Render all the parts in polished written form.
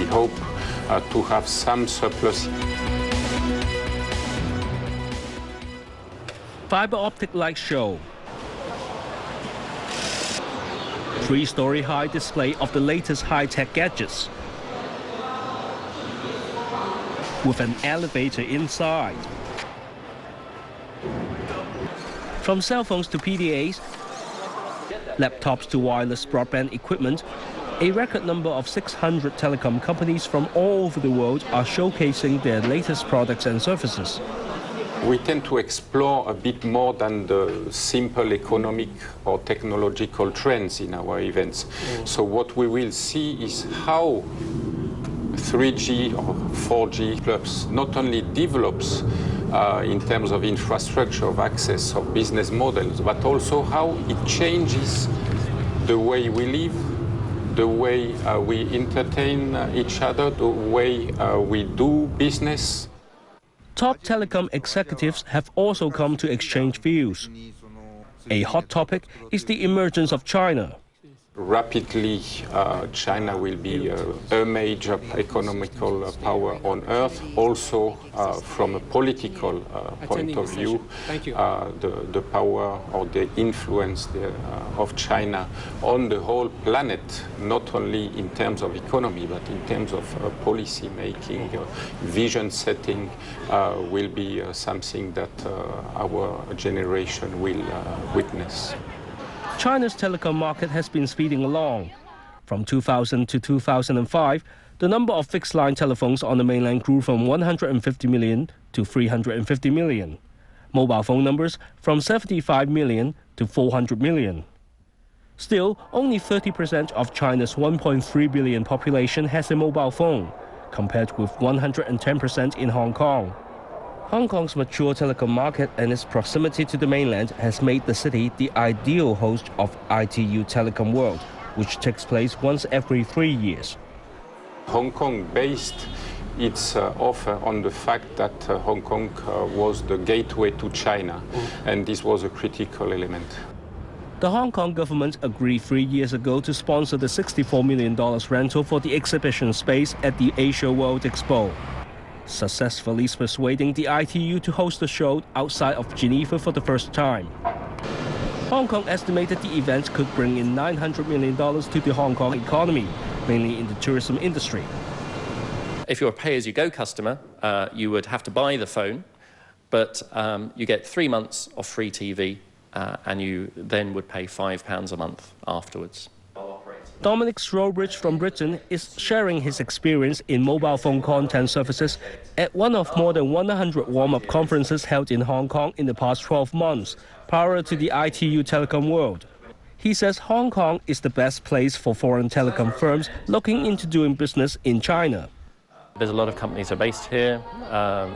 hope to have some surplus. Fiber optic light show. 3-story high display of the latest high-tech gadgets, with an elevator inside. From cell phones to PDAs, laptops to wireless broadband equipment, a record number of 600 telecom companies from all over the world are showcasing their latest products and services. We tend to explore a bit more than the simple economic or technological trends in our events. So what we will see is how 3G or 4G plus not only develops in terms of infrastructure, of access, of business models, but also how it changes the way we live, the way we entertain each other, the way we do business. Top telecom executives have also come to exchange views. A hot topic is the emergence of China. Rapidly, China will be a major economical power on earth. Also, from a political point of view, the power or the influence of China on the whole planet, not only in terms of economy, but in terms of policy making, vision setting, will be something that our generation will witness. China's telecom market has been speeding along. From 2000 to 2005, the number of fixed-line telephones on the mainland grew from 150 million to 350 million. Mobile phone numbers from 75 million to 400 million. Still, only 30% of China's 1.3 billion population has a mobile phone, compared with 110% in Hong Kong. Hong Kong's mature telecom market and its proximity to the mainland has made the city the ideal host of ITU Telecom World, which takes place once every 3 years. Hong Kong based its offer on the fact that Hong Kong was the gateway to China, and this was a critical element. The Hong Kong government agreed 3 years ago to sponsor the $64 million rental for the exhibition space at the Asia World Expo, successfully persuading the ITU to host the show outside of Geneva for the first time. Hong Kong estimated the event could bring in $900 million to the Hong Kong economy, mainly in the tourism industry. If you're a pay-as-you-go customer, you would have to buy the phone, but you get 3 months of free TV, and you then would pay £5 a month afterwards. Dominic Strobridge from Britain is sharing his experience in mobile phone content services at one of more than 100 warm-up conferences held in Hong Kong in the past 12 months, prior to the ITU Telecom World. He says Hong Kong is the best place for foreign telecom firms looking into doing business in China. There's a lot of companies are based here.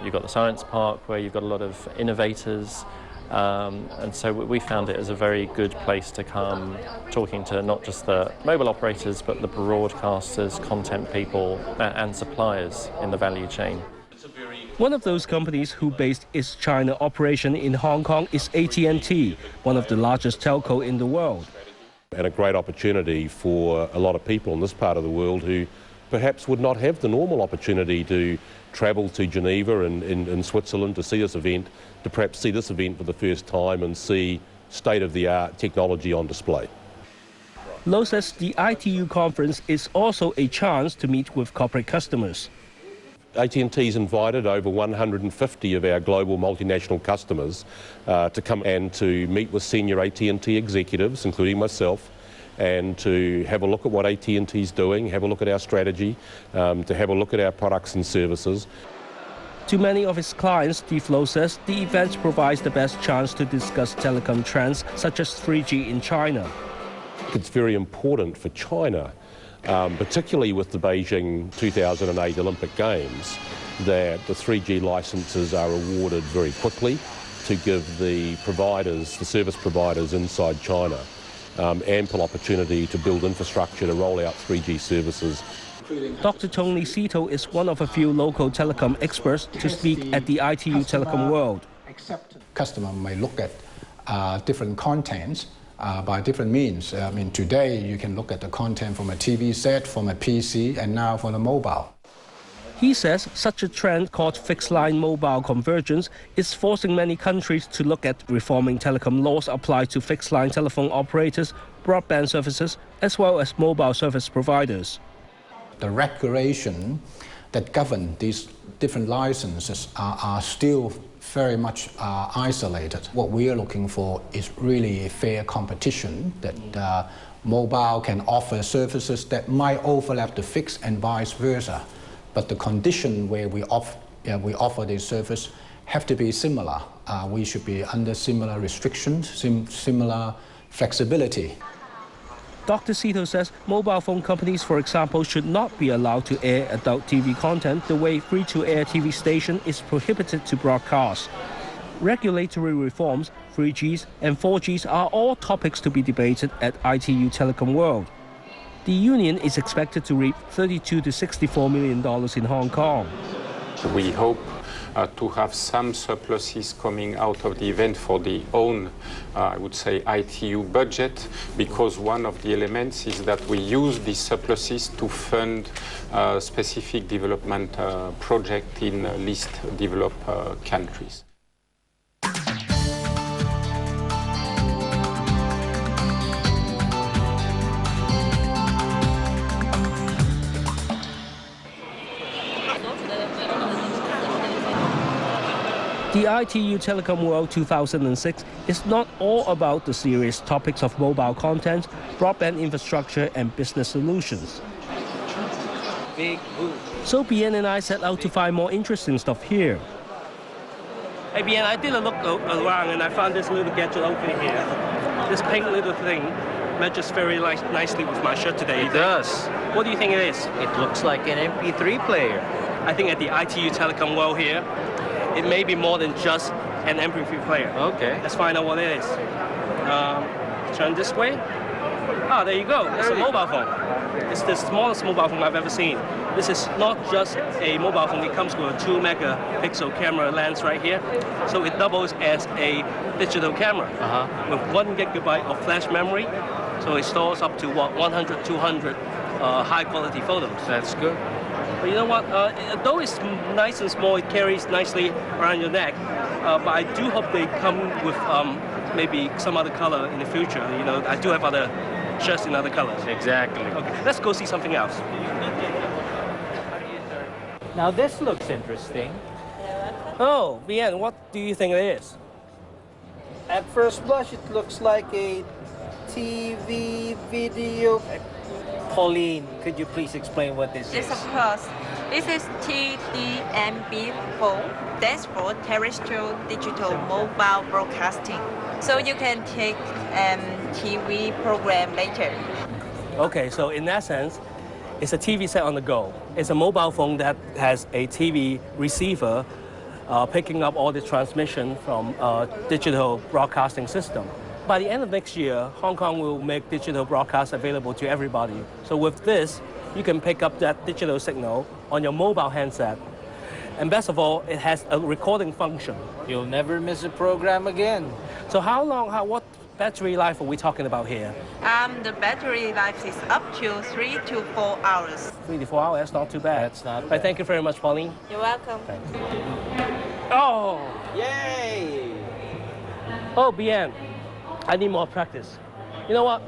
You've got the Science Park, where you've got a lot of innovators. And so we found it as a very good place to come, talking to not just the mobile operators, but the broadcasters, content people, and suppliers in the value chain. One of those companies who based its China operation in Hong Kong is AT&T, one of the largest telco in the world. And a great opportunity for a lot of people in this part of the world who perhaps would not have the normal opportunity to travel to Geneva and in Switzerland to see this event, to perhaps see this event for the first time and see state-of-the-art technology on display. Lowe says the ITU conference is also a chance to meet with corporate customers. AT&T's invited over 150 of our global multinational customers to come and to meet with senior AT&T executives, including myself, and to have a look at what AT&T's doing, have a look at our strategy, to have a look at our products and services. To many of his clients, Steve Lowe says the event provides the best chance to discuss telecom trends such as 3G in China. It's very important for China, particularly with the Beijing 2008 Olympic Games, that the 3G licenses are awarded very quickly to give the providers, the service providers inside China, ample opportunity to build infrastructure to roll out 3G services. Dr. Tony Sito is one of a few local telecom experts to speak at the ITU Telecom World. Customer may look at different contents by different means. I mean, today you can look at the content from a TV set, from a PC, and now from a mobile. He says such a trend called fixed-line mobile convergence is forcing many countries to look at reforming telecom laws applied to fixed-line telephone operators, broadband services, as well as mobile service providers. The regulation that govern these different licenses are still very much isolated. What we are looking for is really a fair competition, that mobile can offer services that might overlap the fixed and vice versa. But the condition where we offer this service have to be similar. We should be under similar restrictions, similar flexibility. Dr. Sito says mobile phone companies, for example, should not be allowed to air adult TV content the way free-to-air TV station is prohibited to broadcast. Regulatory reforms, 3Gs and 4Gs are all topics to be debated at ITU Telecom World. The union is expected to reap $32 to $64 million in Hong Kong. We hope to have some surpluses coming out of the event for the own, I would say, ITU budget, because one of the elements is that we use these surpluses to fund specific development projects in least developed countries. The ITU Telecom World 2006 is not all about the serious topics of mobile content, broadband infrastructure, and business solutions. So Bien and I set out to find more interesting stuff here. Hey Bien, I did a look around and I found this little gadget over here. This pink little thing matches very nicely with my shirt today. It does. What do you think it is? It looks like an MP3 player. I think at the ITU Telecom World here, it may be more than just an MP3 player. Okay. Let's find out what it is. Turn this way. Ah, there you go. It's a mobile phone. It's the smallest mobile phone I've ever seen. This is not just a mobile phone. It comes with a 2-megapixel camera lens right here. So it doubles as a digital camera with 1 gigabyte of flash memory. So it stores up to, 100, 200 high-quality photos. That's good. But you know what, though it's nice and small, it carries nicely around your neck, but I do hope they come with maybe some other color in the future. You know, I do have other shirts in other colors. Exactly. Okay, let's go see something else. Now this looks interesting. Oh, Bien, what do you think it is? At first blush, it looks like a TV video. Pauline, could you please explain what this Yes, is? of course. This is TDMB phone. That's for terrestrial digital mobile broadcasting. So you can take TV program later. Okay, so in that sense, it's a TV set on the go. It's a mobile phone that has a TV receiver picking up all the transmission from a digital broadcasting system. By the end of next year, Hong Kong will make digital broadcast available to everybody. So with this, you can pick up that digital signal on your mobile handset. And best of all, it has a recording function. You'll never miss a program again. So what battery life are we talking about here? The battery life is up to 3 to 4 hours. 3 to 4 hours, that's not too bad. That's not Right, bad. thank you very much, Pauline. You're welcome. Oh, Yay! oh, Bien. I need more practice. You know what?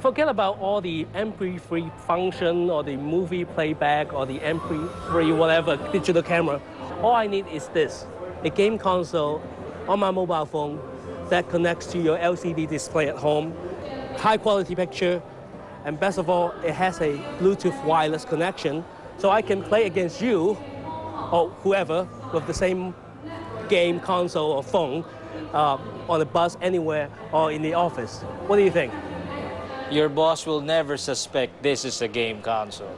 Forget about all the MP3 function or the movie playback or the MP3 whatever digital camera. All I need is this, a game console on my mobile phone that connects to your LCD display at home, high quality picture, and best of all, it has a Bluetooth wireless connection, so I can play against you or whoever with the same game console or phone on the bus anywhere or in the office. What do you think? Your boss will never suspect this is a game console.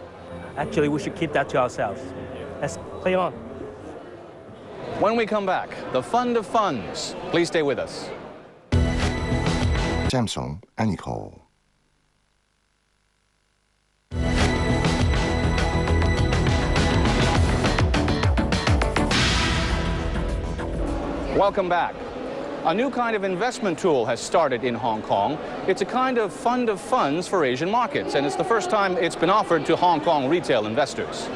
Actually, we should keep that to ourselves. Let's play on. When we come back, the fund of funds. Please stay with us. Samsung and Nicole. Welcome back. A new kind of investment tool has started in Hong Kong. It's a kind of fund of funds for Asian markets, and it's the first time it's been offered to Hong Kong retail investors.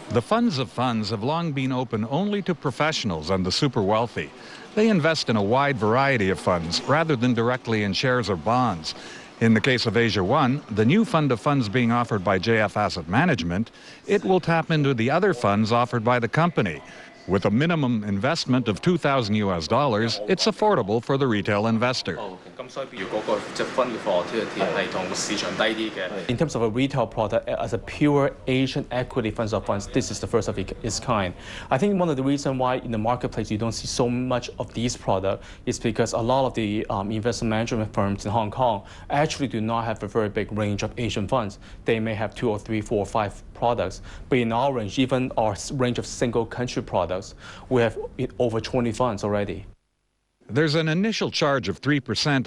The funds of funds have long been open only to professionals and the super wealthy. They invest in a wide variety of funds rather than directly in shares or bonds. In the case of Asia One, the new fund of funds being offered by JF Asset Management, it will tap into the other funds offered by the company. With a minimum investment of $2,000 US, it's affordable for the retail investor. In terms of a retail product, as a pure Asian equity funds of funds, this is the first of its kind. I think one of the reasons why in the marketplace you don't see so much of these products is because a lot of the investment management firms in Hong Kong actually do not have a very big range of Asian funds. They may have 2 or 3, 4 or 5 products, but in our range, even our range of single country products, we have over 20 funds already. There's an initial charge of 3%